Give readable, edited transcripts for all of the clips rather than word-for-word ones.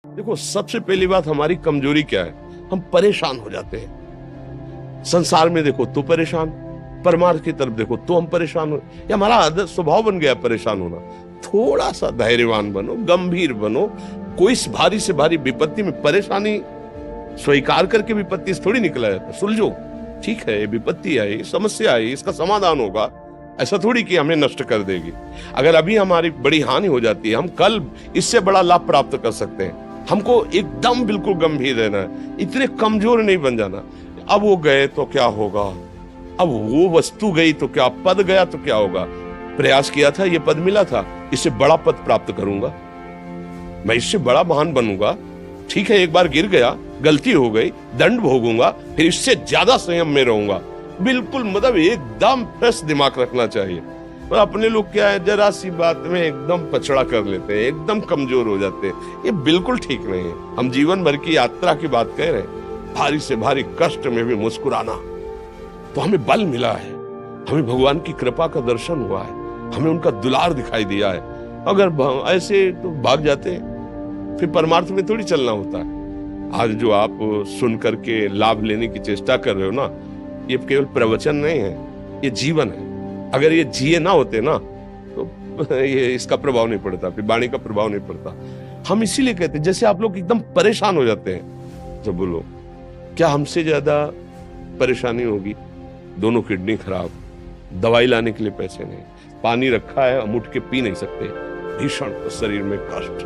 देखो, सबसे पहली बात हमारी कमजोरी क्या है? हम परेशान हो जाते हैं। संसार में देखो तो परेशान, परमार्थ की तरफ देखो तो हम परेशान हो, ये हमारा आदत स्वभाव बन गया परेशान होना। थोड़ा सा धैर्यवान बनो, गंभीर बनो। कोई भारी से भारी विपत्ति में परेशानी स्वीकार करके विपत्ति से थोड़ी निकला जाता। सुलझो, ठीक है, विपत्ति आई, समस्या आई, इसका समाधान होगा। ऐसा थोड़ी कि हमें नष्ट कर देगी। अगर अभी हमारी बड़ी हानि हो जाती है, हम कल इससे बड़ा लाभ प्राप्त कर सकते हैं। हमको एकदम बिल्कुल गंभीर रहना है, इतने कमजोर नहीं बन जाना। अब वो गए तो क्या होगा, अब वो वस्तु गई तो क्या, पद गया तो क्या होगा। प्रयास किया था, ये पद मिला था, इससे बड़ा पद प्राप्त करूंगा, मैं इससे बड़ा महान बनूंगा। ठीक है, एक बार गिर गया, गलती हो गई, दंड भोगूंगा, फिर इससे ज्यादा संयम में रहूंगा। बिल्कुल, मतलब एकदम फ्रेश दिमाग रखना चाहिए। और अपने लोग क्या है, जरा सी बात में एकदम पछड़ा कर लेते हैं, एकदम कमजोर हो जाते हैं। ये बिल्कुल ठीक नहीं है। हम जीवन भर की यात्रा की बात कह रहे हैं, भारी से भारी कष्ट में भी मुस्कुराना, तो हमें बल मिला है, हमें भगवान की कृपा का दर्शन हुआ है, हमें उनका दुलार दिखाई दिया है। अगर ऐसे तो भाग जाते हैं, फिर परमार्थ में थोड़ी चलना होता है। आज जो आप सुन करके लाभ लेने की चेष्टा कर रहे हो ना, ये केवल प्रवचन नहीं है, ये जीवन है। अगर ये जिए ना होते ना तो ये इसका प्रभाव नहीं पड़ता, फिर वाणी का प्रभाव नहीं पड़ता। हम इसीलिए कहते हैं, जैसे आप लोग एकदम परेशान हो जाते हैं जब बोलो, क्या हमसे ज्यादा परेशानी होगी? दोनों किडनी खराब, दवाई लाने के लिए पैसे नहीं, पानी रखा है हम उठ के पी नहीं सकते, भीषण शरीर में कष्ट,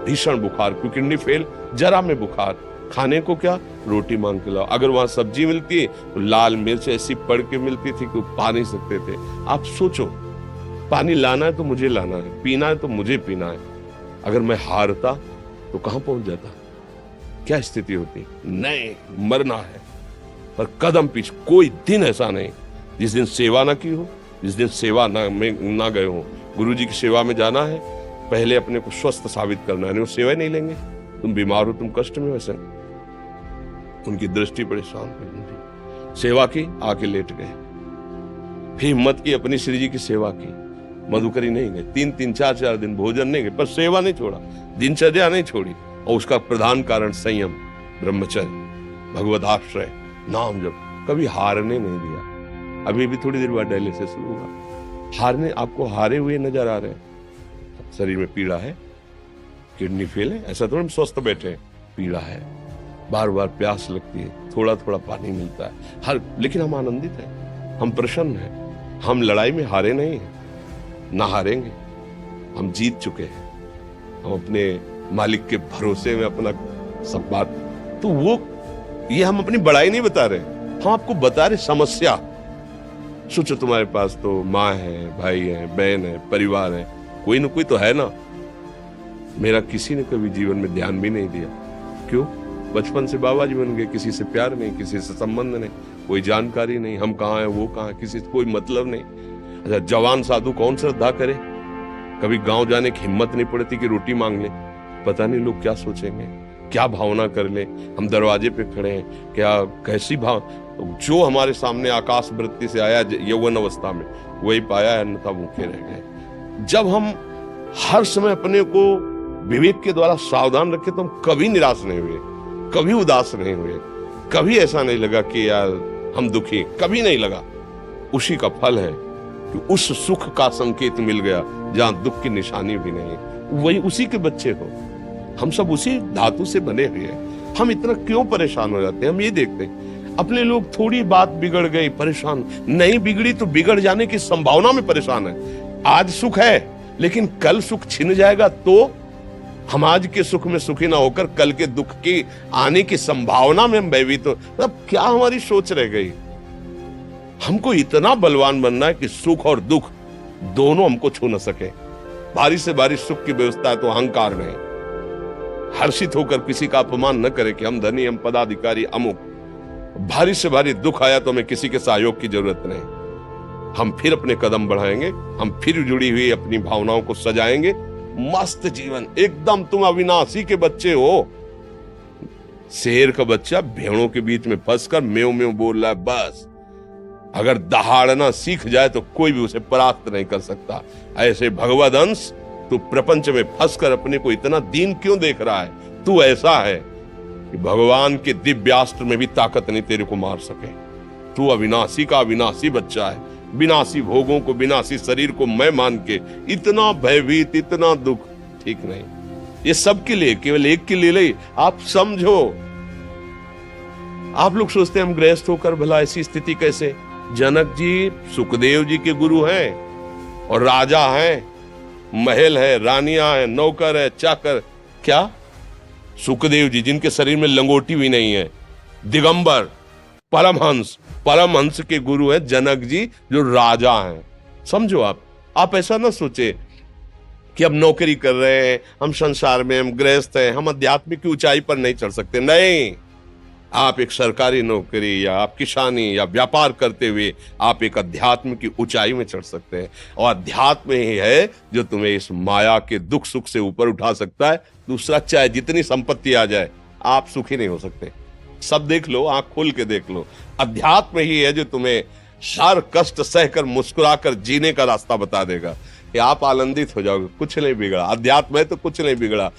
भीषण बुखार, क्योंकि किडनी फेल, जरा में बुखार, खाने को क्या, रोटी मांग के लाओ। अगर वहां सब्जी मिलती है तो लाल मिर्च ऐसी पड़ के मिलती थी कि पा नहीं सकते थे। आप सोचो, पानी लाना है तो मुझे लाना है, पीना है तो मुझे पीना है। अगर मैं हारता तो कहां पहुंच जाता, क्या स्थिति होती? नहीं, मरना है, पर कदम पीछे। कोई दिन ऐसा नहीं जिस दिन सेवा ना की हो, जिस दिन सेवा ना गए हो। गुरु जी की सेवा में जाना है, पहले अपने को स्वस्थ साबित करना है, नहीं वो सेवा नहीं लेंगे। तुम बीमार हो, तुम कष्ट में, वैसे उनकी दृष्टि बड़ी शांत थी, सेवा की, आके लेट गए। फिर हिम्मत की, अपनी श्री जी की सेवा की, मधुकरी नहीं गए, 3-3, 4-4 दिन भोजन नहीं गए, पर सेवा नहीं छोड़ा, दिनचर्या नहीं छोड़ी। और उसका प्रधान कारण संयम, ब्रह्मचर्य, भगवत आश्रय, नाम जप, कभी हारने नहीं दिया। अभी भी थोड़ी देर बाद डायलिसिस शुरू होगा, हारने, आपको हारे हुए नजर आ रहे हैं। शरीर में पीड़ा है, किडनी फेल है, ऐसा थोड़ा स्वस्थ बैठे हैं, पीड़ा है, बार बार प्यास लगती है, थोड़ा थोड़ा पानी मिलता है, लेकिन हम आनंदित हैं, हम प्रसन्न हैं, हम लड़ाई में हारे नहीं हैं, ना हारेंगे, हम जीत चुके हैं, हम अपने मालिक के भरोसे में अपना सब बात। तो वो, ये हम अपनी बड़ाई नहीं बता रहे, हम आपको बता रहे समस्या। सोचो, तुम्हारे पास तो माँ है, भाई है, बहन है, परिवार है, कोई ना कोई तो है ना। मेरा किसी ने कभी जीवन में ध्यान भी नहीं दिया, क्यों? बचपन से बाबा जी बन गए, किसी से प्यार नहीं, किसी से संबंध नहीं, कोई जानकारी नहीं, हम कहाँ हैं, वो कहाँ है, किसी से कोई मतलब नहीं। अच्छा, जवान साधु कौन श्रद्धा करे? कभी गांव जाने की हिम्मत नहीं पड़ती कि रोटी मांग ले, पता नहीं लोग क्या सोचेंगे, क्या भावना कर ले। हम दरवाजे पे खड़े हैं, क्या कैसी भाव, जो हमारे सामने आकाश वृत्ति से आया यौवन अवस्था में, वही पाया, अन्यथा भूखे रह गए। जब हम हर समय अपने को विवेक के द्वारा सावधान रखे तो हम कभी निराश नहीं हुए, कभी उदास नहीं हुए, कभी ऐसा नहीं लगा कि यार हम दुखी, कभी नहीं लगा। उसी का फल है कि उस सुख का संकेत मिल गया जहां दुख की निशानी भी नहीं, वही उसी के बच्चे हो। हम सब उसी धातु से बने हुए हैं। हम इतना क्यों परेशान हो जाते हैं? हम ये देखते हैं, अपने लोग थोड़ी बात बिगड़ गई परेशान, नहीं बिगड़ी तो बिगड़ जाने की संभावना में परेशान है। आज सुख है, लेकिन कल सुख छिन जाएगा तो हम आज के सुख में सुखी ना होकर कल के दुख की आने की संभावना में हम भयभीत हो। मतलब क्या हमारी सोच रह गई? हमको इतना बलवान बनना है कि सुख और दुख दोनों हमको छू न सके। भारी से भारी सुख की व्यवस्था है तो अहंकार नहीं, हर्षित होकर किसी का अपमान न करे कि हम धनी, हम पदाधिकारी, अमुक। भारी से भारी दुख आया तो हमें किसी के सहयोग की जरूरत नहीं, हम फिर अपने कदम बढ़ाएंगे, हम फिर जुड़ी हुई अपनी भावनाओं को सजाएंगे। मस्त जीवन, एकदम तुम अविनाशी के बच्चे हो। शेर का बच्चा भेड़ों के बीच में फंसकर म्यों म्यों बोल रहा है, बस अगर दहाड़ना सीख जाए तो कोई भी उसे परास्त नहीं कर सकता। ऐसे भगवद अंश, तू प्रपंच में फंसकर अपने को इतना दीन क्यों देख रहा है? तू ऐसा है कि भगवान के दिव्यास्त्र में भी ताकत नहीं तेरे को मार सके। तू अविनाशी का अविनाशी बच्चा है, विनाशी भोगों को, विनाशी शरीर को मैं मान के इतना भयभीत, इतना दुख ठीक नहीं। ये सबके लिए, केवल एक के लिए नहीं। आप समझो, आप लोग सोचते हैं हम गृहस्थ होकर भला ऐसी स्थिति कैसे। जनक जी सुखदेव जी के गुरु हैं और राजा हैं, महल है, रानियां हैं, नौकर है, चाकर। क्या सुखदेव जी जिनके शरीर में लंगोटी भी नहीं है, दिगंबर, परमहंस, परमहंस के गुरु हैं जनक जी जो राजा हैं। समझो आप ऐसा ना सोचे कि हम नौकरी कर रहे हैं, हम संसार में, हम गृहस्थ हैं, हम अध्यात्म की ऊंचाई पर नहीं चढ़ सकते। नहीं, आप एक सरकारी नौकरी या आप किसानी या व्यापार करते हुए आप एक अध्यात्म की ऊंचाई में चढ़ सकते हैं। और अध्यात्म ही है जो तुम्हें इस माया के दुख सुख से ऊपर उठा सकता है। दूसरा, चाहे जितनी संपत्ति आ जाए, आप सुखी नहीं हो सकते। सब देख लो, आंख खोल के देख लो, अध्यात्म ही है जो तुम्हें हर कष्ट सहकर मुस्कुराकर जीने का रास्ता बता देगा कि आप आनंदित हो जाओगे। कुछ नहीं बिगड़ा, अध्यात्म है तो कुछ नहीं बिगड़ा।